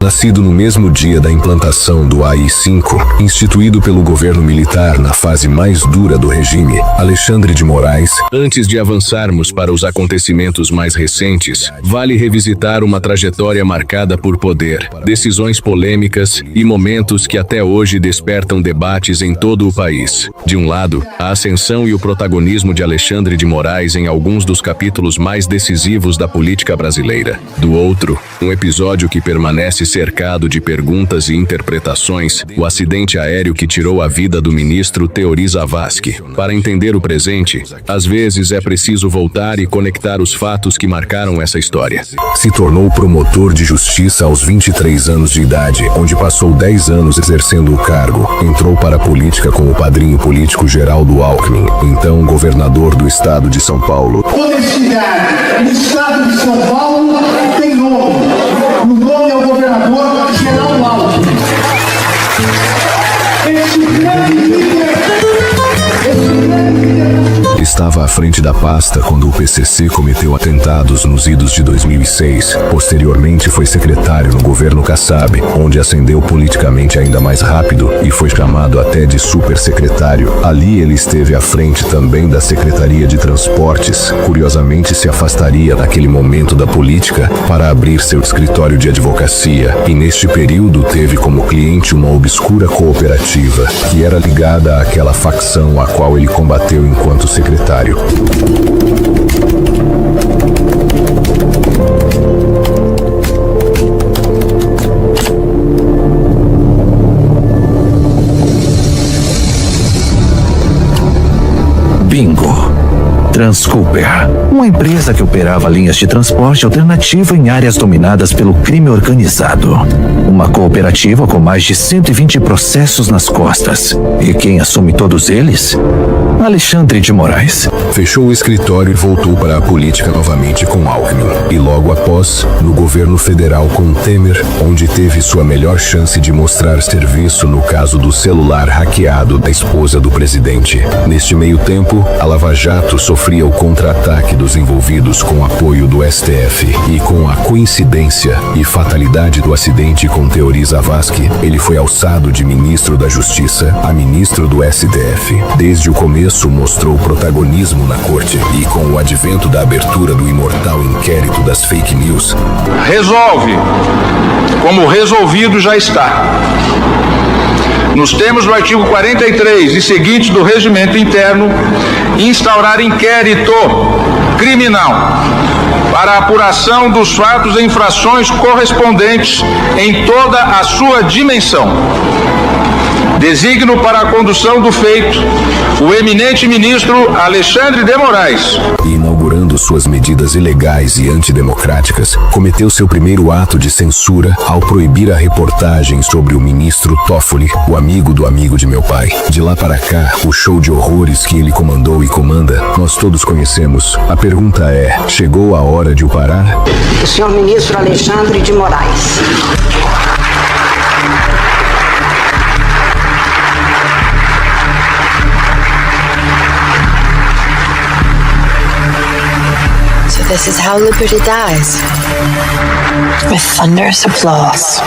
Nascido no mesmo dia da implantação do AI-5, instituído pelo governo militar na fase mais dura do regime, Alexandre de Moraes. Antes de avançarmos para os acontecimentos mais recentes, vale revisitar uma trajetória marcada por poder, decisões polêmicas e momentos que até hoje despertam debates em todo o país. De um lado, a ascensão e o protagonismo de Alexandre de Moraes em alguns dos capítulos mais decisivos da política brasileira. Do outro, um episódio que permanece cercado de perguntas e interpretações, o acidente aéreo que tirou a vida do ministro Teori Zavascki. Para entender o presente, às vezes é preciso voltar e conectar os fatos que marcaram essa história. Se tornou promotor de justiça aos 23 anos de idade, onde passou 10 anos exercendo o cargo. Entrou para a política com o padrinho político Geraldo Alckmin, então governador do estado de São Paulo. Honestidade, o estado de São Paulo tem nome. O nome é o governador Geraldo Alckmin. Esse grande líder. Estava à frente da pasta quando o PCC cometeu atentados nos idos de 2006. Posteriormente foi secretário no governo Kassab, onde ascendeu politicamente ainda mais rápido e foi chamado até de supersecretário. Ali ele esteve à frente também da Secretaria de Transportes. Curiosamente se afastaria naquele momento da política para abrir seu escritório de advocacia, e neste período teve como cliente uma obscura cooperativa, que era ligada àquela facção a qual ele combateu enquanto secretário. Bingo. Transcooper, uma empresa que operava linhas de transporte alternativo em áreas dominadas pelo crime organizado. Uma cooperativa com mais de 120 processos nas costas. E quem assume todos eles? Alexandre de Moraes. Fechou o escritório e voltou para a política novamente com Alckmin. E logo após, no governo federal com Temer, onde teve sua melhor chance de mostrar serviço no caso do celular hackeado da esposa do presidente. Neste meio tempo, a Lava Jato sofria o contra-ataque dos envolvidos com apoio do STF. E com a coincidência e fatalidade do acidente com Teori Zavascki, ele foi alçado de ministro da Justiça a ministro do STF. Desde o começo mostrou protagonismo na corte e com o advento da abertura do imortal inquérito das fake news. Resolve, como resolvido já está, nos termos do artigo 43 e seguintes do Regimento Interno, instaurar inquérito criminal para a apuração dos fatos e infrações correspondentes em toda a sua dimensão. Designo para a condução do feito o eminente ministro Alexandre de Moraes. Inaugurando suas medidas ilegais e antidemocráticas, cometeu seu primeiro ato de censura ao proibir a reportagem sobre o ministro Toffoli, o amigo do amigo de meu pai. De lá para cá, o show de horrores que ele comandou e comanda, nós todos conhecemos. A pergunta é, chegou a hora de o parar? O senhor ministro Alexandre de Moraes. This is how liberty dies, with thunderous applause.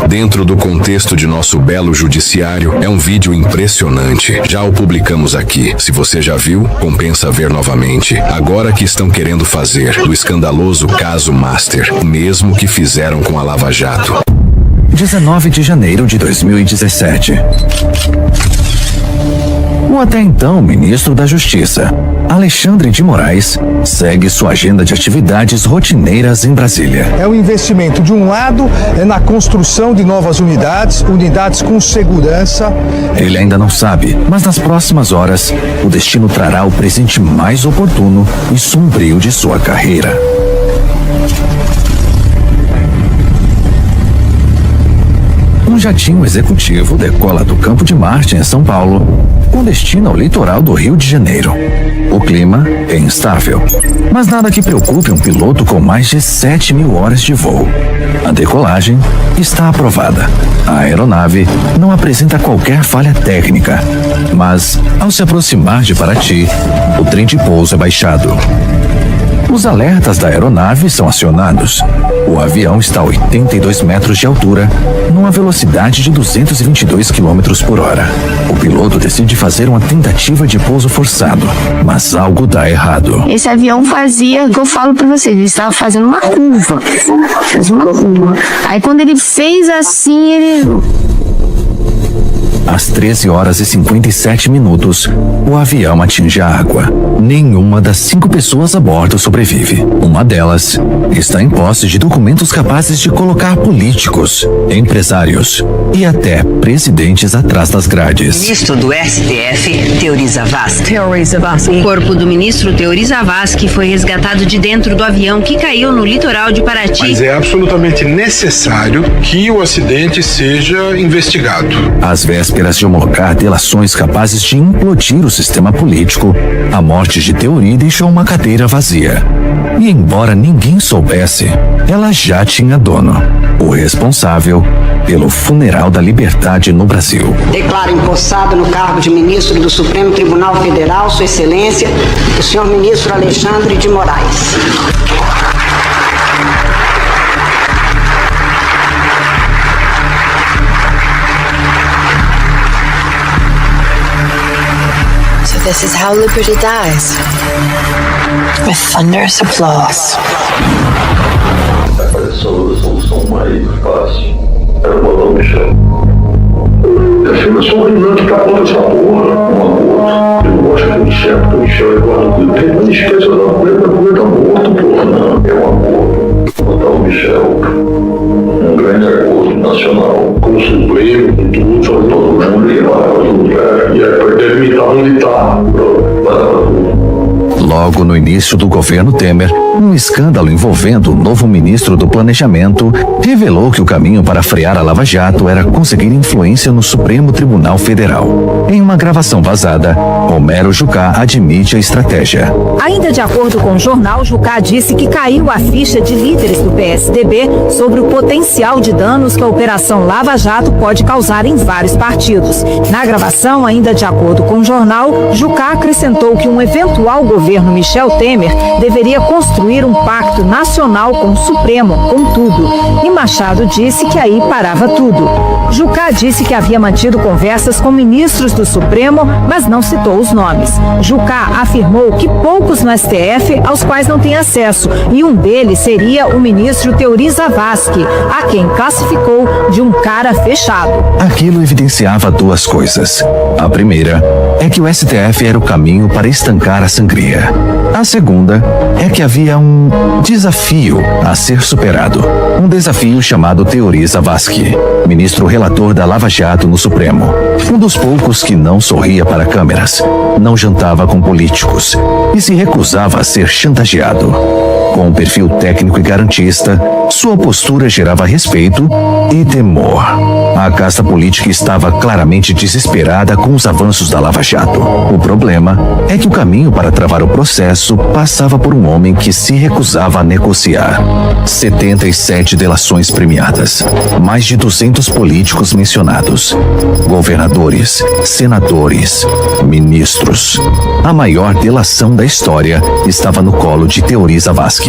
Dentro do contexto de nosso belo judiciário, é um vídeo impressionante. Já o publicamos aqui. Se você já viu, compensa ver novamente. Agora que estão querendo fazer do escandaloso caso Master, o mesmo que fizeram com a Lava Jato. 19 de janeiro de 2017. O até então ministro da Justiça, Alexandre de Moraes, segue sua agenda de atividades rotineiras em Brasília. É um investimento, de um lado, na construção de novas unidades com segurança. Ele ainda não sabe, mas nas próximas horas, o destino trará o presente mais oportuno e sombrio de sua carreira. Um jatinho executivo decola do Campo de Marte, em São Paulo, com destino ao litoral do Rio de Janeiro. O clima é instável, mas nada que preocupe um piloto com mais de 7.000 horas de voo. A decolagem está aprovada. A aeronave não apresenta qualquer falha técnica, mas, ao se aproximar de Paraty, o trem de pouso é baixado. Os alertas da aeronave são acionados. O avião está a 82 metros de altura, numa velocidade de 222 km por hora. O piloto decide fazer uma tentativa de pouso forçado, mas algo dá errado. Esse avião fazia, que eu falo pra vocês, ele estava fazendo uma curva. Fez uma curva. Aí quando ele fez assim, ele... Às 13 horas e 57 minutos, o avião atinge a água. Nenhuma das 5 pessoas a bordo sobrevive. Uma delas está em posse de documentos capazes de colocar políticos, empresários e até presidentes atrás das grades. Ministro do STF, Teori Zavascki. O corpo do ministro Teori Zavascki foi resgatado de dentro do avião que caiu no litoral de Paraty. Mas é absolutamente necessário que o acidente seja investigado. Às vésperas de homologar delações capazes de implodir o sistema político, a morte de Teori deixou uma cadeira vazia. E embora ninguém soubesse, ela já tinha dono. O responsável pelo funeral da liberdade no Brasil. Declaro empossado no cargo de ministro do Supremo Tribunal Federal, Sua Excelência, o senhor ministro Alexandre de Moraes. This is how liberty dies. With thunderous applause. Essa solução mais fácil era botar o Michel. Eu sou um rimando que capota essa porra. Eu gosto do Michel, porque o Michel é guarda. Não esqueça da mulher tá morto, porra. Não, é um acordo. Botar o Michel. Um grande acordo nacional com o Supremo, com tudo, sobre todo mundo e lá, e aí determinar onde tá. Logo no início do governo Temer, um escândalo envolvendo o novo ministro do Planejamento revelou que o caminho para frear a Lava Jato era conseguir influência no Supremo Tribunal Federal. Em uma gravação vazada, Romero Jucá admite a estratégia. Ainda de acordo com o jornal, Jucá disse que caiu a ficha de líderes do PSDB sobre o potencial de danos que a Operação Lava Jato pode causar em vários partidos. Na gravação, ainda de acordo com o jornal, Jucá acrescentou que um eventual governo Michel Temer deveria construir um pacto nacional com o Supremo, com tudo. E Machado disse que aí parava tudo. Jucá disse que havia mantido conversas com ministros do Supremo, mas não citou os nomes. Jucá afirmou que poucos no STF aos quais não tem acesso, e um deles seria o ministro Teori Zavascki, a quem classificou de um cara fechado. Aquilo evidenciava duas coisas. A primeira é que o STF era o caminho para estancar a sangria. A segunda é que havia um desafio a ser superado. Um desafio chamado Teori Zavascki, ministro relator da Lava Jato no Supremo. Um dos poucos que não sorria para câmeras, não jantava com políticos e se recusava a ser chantageado. Com um perfil técnico e garantista, sua postura gerava respeito e temor. A casta política estava claramente desesperada com os avanços da Lava Jato. O problema é que o caminho para travar o processo passava por um homem que se recusava a negociar. 77 delações premiadas, mais de 200 políticos mencionados, governadores, senadores, ministros. A maior delação da história estava no colo de Teori Zavascki.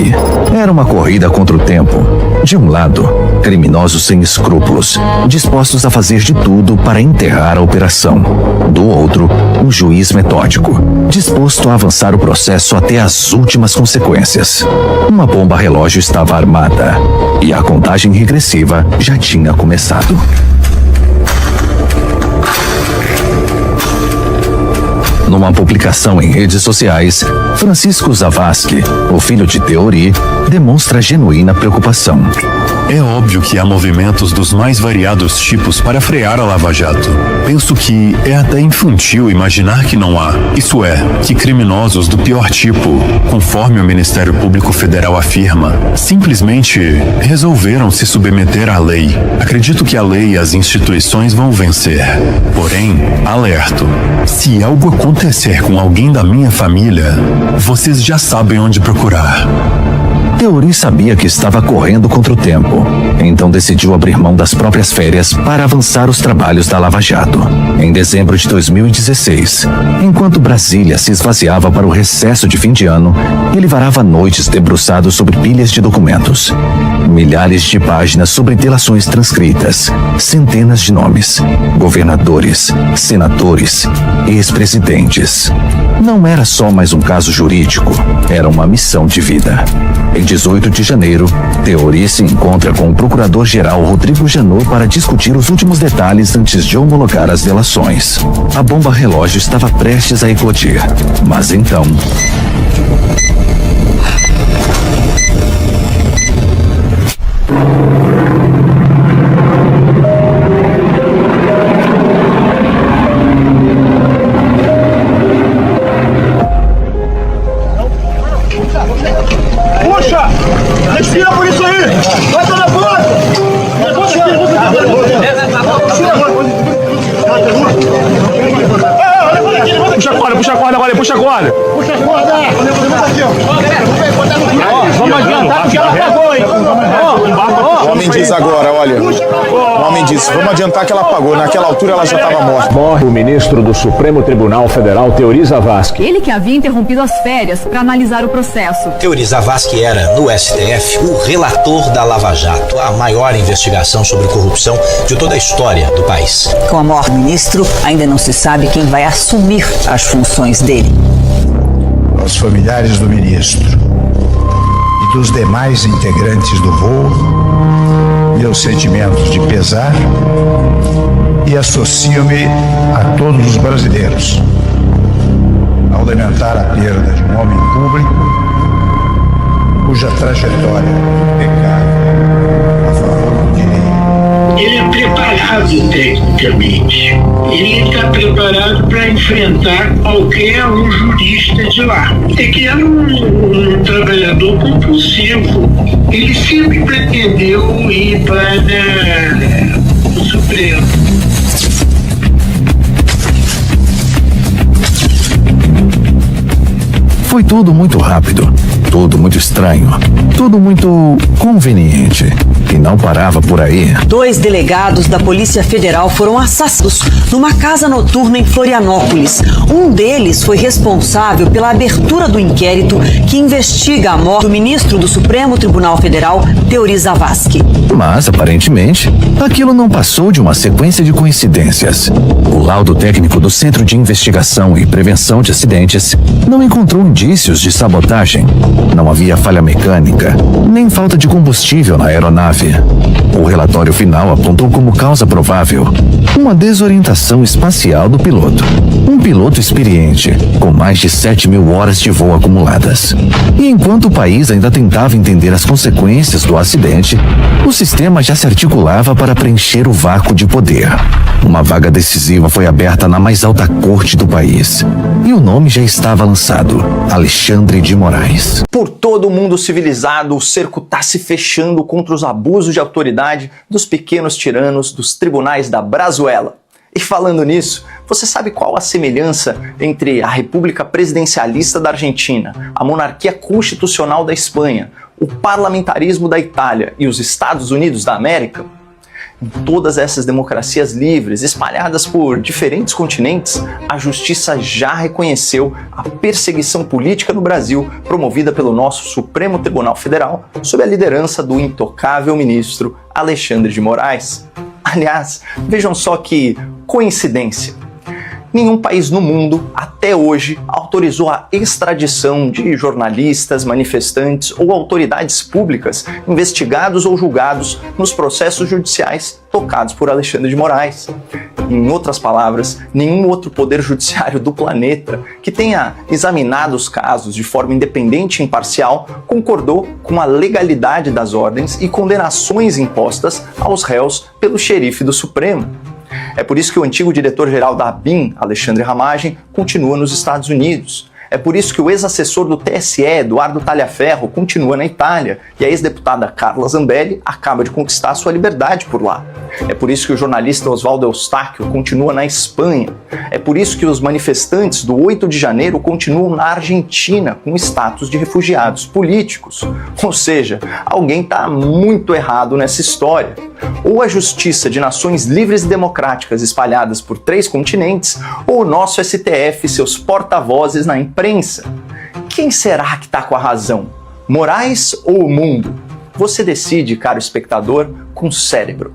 Era uma corrida contra o tempo. De um lado, criminosos sem escrúpulos, dispostos a fazer de tudo para enterrar a operação. Do outro, um juiz metódico, disposto a avançar o processo até as últimas consequências. Uma bomba relógio estava armada e a contagem regressiva já tinha começado. Numa publicação em redes sociais, Francisco Zavascki, o filho de Teori, demonstra genuína preocupação. É óbvio que há movimentos dos mais variados tipos para frear a Lava Jato. Penso que é até infantil imaginar que não há. Isso é, que criminosos do pior tipo, conforme o Ministério Público Federal afirma, simplesmente resolveram se submeter à lei. Acredito que a lei e as instituições vão vencer. Porém, alerto, se algo acontecer com alguém da minha família, vocês já sabem onde procurar. Teori sabia que estava correndo contra o tempo, então decidiu abrir mão das próprias férias para avançar os trabalhos da Lava Jato. Em dezembro de 2016, enquanto Brasília se esvaziava para o recesso de fim de ano, ele varava noites debruçado sobre pilhas de documentos. Milhares de páginas sobre delações transcritas, centenas de nomes, governadores, senadores, ex-presidentes. Não era só mais um caso jurídico, era uma missão de vida. Em 18 de janeiro, Teori se encontra com o procurador-geral Rodrigo Janot para discutir os últimos detalhes antes de homologar as delações. A bomba relógio estava prestes a eclodir, mas então... Puxa! Respira por isso aí! Vai na porta! Puxa a corda, puxa a corda agora, puxa a corda! Puxa a corda! Vamos adiantar que ela apagou, hein? O homem diz agora, olha. O homem disse, vamos adiantar que ela apagou. Naquela altura ela já estava morta. Morre o ministro do Supremo Tribunal Federal, Teori Zavascki. Ele que havia interrompido as férias para analisar o processo. Teori Zavascki era, no STF, o relator da Lava Jato, a maior investigação sobre corrupção de toda a história do país. Com a morte do ministro, ainda não se sabe quem vai assumir as funções dele. Aos familiares do ministro e dos demais integrantes do voo, meus sentimentos de pesar e associo-me a todos os brasileiros ao lamentar a perda de um homem público cuja trajetória impecável a favor do direito. Ele é preparado tecnicamente. Ele está preparado para enfrentar qualquer um jurista de lá. É que era um trabalhador compulsivo. Ele sempre pretendeu ir para o Supremo. Foi tudo muito rápido, tudo muito estranho, tudo muito conveniente. E não parava por aí. 2 delegados da Polícia Federal foram assassinados numa casa noturna em Florianópolis. Um deles foi responsável pela abertura do inquérito que investiga a morte do ministro do Supremo Tribunal Federal, Teori Zavascki. Mas, aparentemente, aquilo não passou de uma sequência de coincidências. O laudo técnico do Centro de Investigação e Prevenção de Acidentes não encontrou indícios de sabotagem. Não havia falha mecânica, nem falta de combustível na aeronave. O relatório final apontou como causa provável uma desorientação espacial do piloto. Um piloto experiente, com mais de 7.000 horas de voo acumuladas. E enquanto o país ainda tentava entender as consequências do acidente, o sistema já se articulava para preencher o vácuo de poder. Uma vaga decisiva foi aberta na mais alta corte do país. E o nome já estava lançado: Alexandre de Moraes. Por todo o mundo civilizado, o cerco está se fechando contra os abusos de autoridade dos pequenos tiranos dos tribunais da Brazuela. E falando nisso, você sabe qual a semelhança entre a República Presidencialista da Argentina, a monarquia constitucional da Espanha, o parlamentarismo da Itália e os Estados Unidos da América? Em todas essas democracias livres, espalhadas por diferentes continentes, a justiça já reconheceu a perseguição política no Brasil promovida pelo nosso Supremo Tribunal Federal sob a liderança do intocável ministro Alexandre de Moraes. Aliás, vejam só que coincidência. nenhum país no mundo, até hoje, autorizou a extradição de jornalistas, manifestantes ou autoridades públicas investigados ou julgados nos processos judiciais tocados por Alexandre de Moraes. Em outras palavras, nenhum outro poder judiciário do planeta que tenha examinado os casos de forma independente e imparcial concordou com a legalidade das ordens e condenações impostas aos réus pelo xerife do Supremo. É por isso que o antigo diretor-geral da ABIN, Alexandre Ramagem, continua nos Estados Unidos. É por isso que o ex-assessor do TSE, Eduardo Talhaferro, continua na Itália e a ex-deputada Carla Zambelli acaba de conquistar sua liberdade por lá. É por isso que o jornalista Oswaldo Eustáquio continua na Espanha. É por isso que os manifestantes do 8 de janeiro continuam na Argentina com status de refugiados políticos. Ou seja, alguém está muito errado nessa história. Ou a justiça de nações livres e democráticas espalhadas por 3 continentes, ou o nosso STF e seus porta-vozes na imprensa. Quem será que está com a razão? Moraes ou o mundo? Você decide, caro espectador, com cérebro.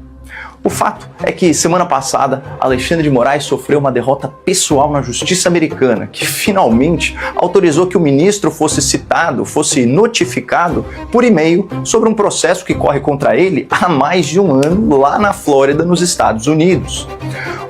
O fato é que, semana passada, Alexandre de Moraes sofreu uma derrota pessoal na justiça americana, que finalmente autorizou que o ministro fosse notificado por e-mail sobre um processo que corre contra ele há mais de um ano lá na Flórida, nos Estados Unidos.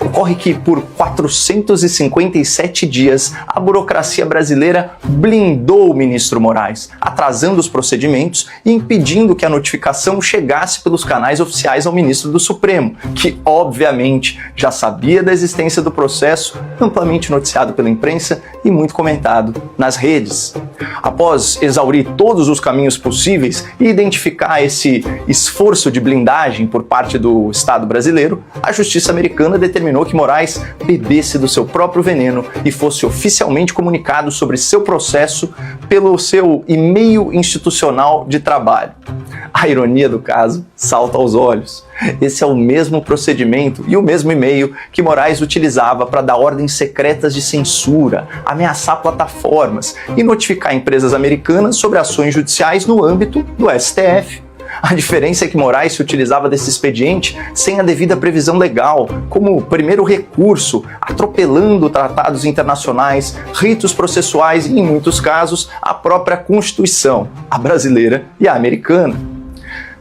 Ocorre que, por 457 dias, a burocracia brasileira blindou o ministro Moraes, atrasando os procedimentos e impedindo que a notificação chegasse pelos canais oficiais ao ministro do Supremo, que obviamente já sabia da existência do processo, amplamente noticiado pela imprensa e muito comentado nas redes. Após exaurir todos os caminhos possíveis e identificar esse esforço de blindagem por parte do Estado brasileiro, a justiça americana determinou que Moraes bebesse do seu próprio veneno e fosse oficialmente comunicado sobre seu processo pelo seu e-mail institucional de trabalho. A ironia do caso salta aos olhos. Esse é o mesmo procedimento e o mesmo e-mail que Moraes utilizava para dar ordens secretas de censura, ameaçar plataformas e notificar empresas americanas sobre ações judiciais no âmbito do STF. A diferença é que Moraes se utilizava desse expediente sem a devida previsão legal, como primeiro recurso, atropelando tratados internacionais, ritos processuais e, em muitos casos, a própria Constituição, a brasileira e a americana.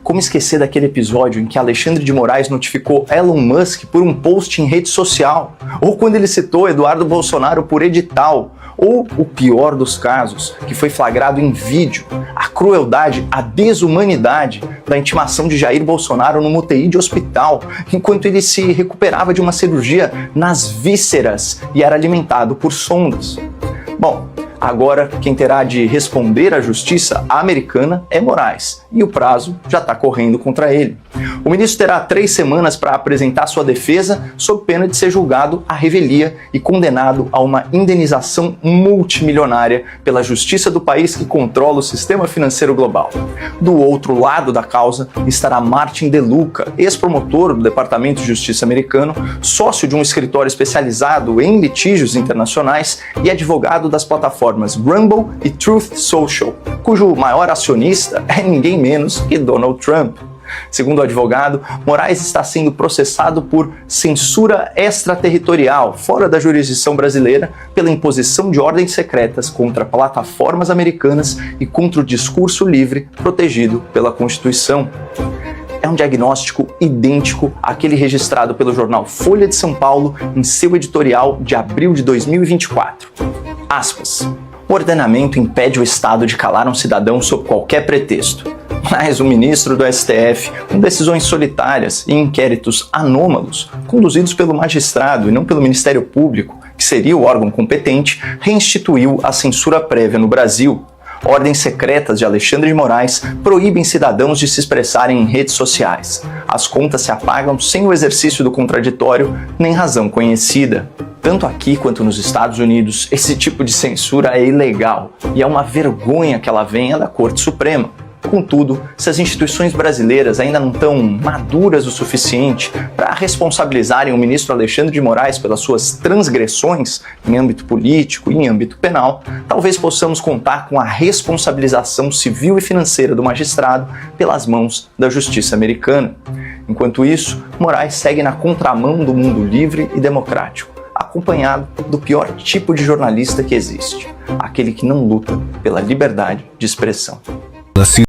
Como esquecer daquele episódio em que Alexandre de Moraes notificou Elon Musk por um post em rede social, ou quando ele citou Eduardo Bolsonaro por edital, ou o pior dos casos, que foi flagrado em vídeo, a crueldade, a desumanidade da intimação de Jair Bolsonaro numa UTI de hospital, enquanto ele se recuperava de uma cirurgia nas vísceras e era alimentado por sondas. Bom, agora quem terá de responder à justiça americana é Moraes, e o prazo já está correndo contra ele. O ministro terá 3 semanas para apresentar sua defesa, sob pena de ser julgado à revelia e condenado a uma indenização multimilionária pela justiça do país que controla o sistema financeiro global. Do outro lado da causa estará Martin DeLuca, ex-promotor do Departamento de Justiça americano, sócio de um escritório especializado em litígios internacionais e advogado das plataformas Rumble e Truth Social, cujo maior acionista é ninguém menos que Donald Trump. Segundo o advogado, Moraes está sendo processado por censura extraterritorial, fora da jurisdição brasileira, pela imposição de ordens secretas contra plataformas americanas e contra o discurso livre protegido pela Constituição. É um diagnóstico idêntico àquele registrado pelo jornal Folha de São Paulo em seu editorial de abril de 2024. Aspas. O ordenamento impede o Estado de calar um cidadão sob qualquer pretexto. Mas o ministro do STF, com decisões solitárias e inquéritos anômalos, conduzidos pelo magistrado e não pelo Ministério Público, que seria o órgão competente, reinstituiu a censura prévia no Brasil. Ordens secretas de Alexandre de Moraes proíbem cidadãos de se expressarem em redes sociais. As contas se apagam sem o exercício do contraditório nem razão conhecida. Tanto aqui quanto nos Estados Unidos, esse tipo de censura é ilegal e é uma vergonha que ela venha da Corte Suprema. Contudo, se as instituições brasileiras ainda não estão maduras o suficiente para responsabilizarem o ministro Alexandre de Moraes pelas suas transgressões em âmbito político e em âmbito penal, talvez possamos contar com a responsabilização civil e financeira do magistrado pelas mãos da justiça americana. Enquanto isso, Moraes segue na contramão do mundo livre e democrático, acompanhado do pior tipo de jornalista que existe, aquele que não luta pela liberdade de expressão.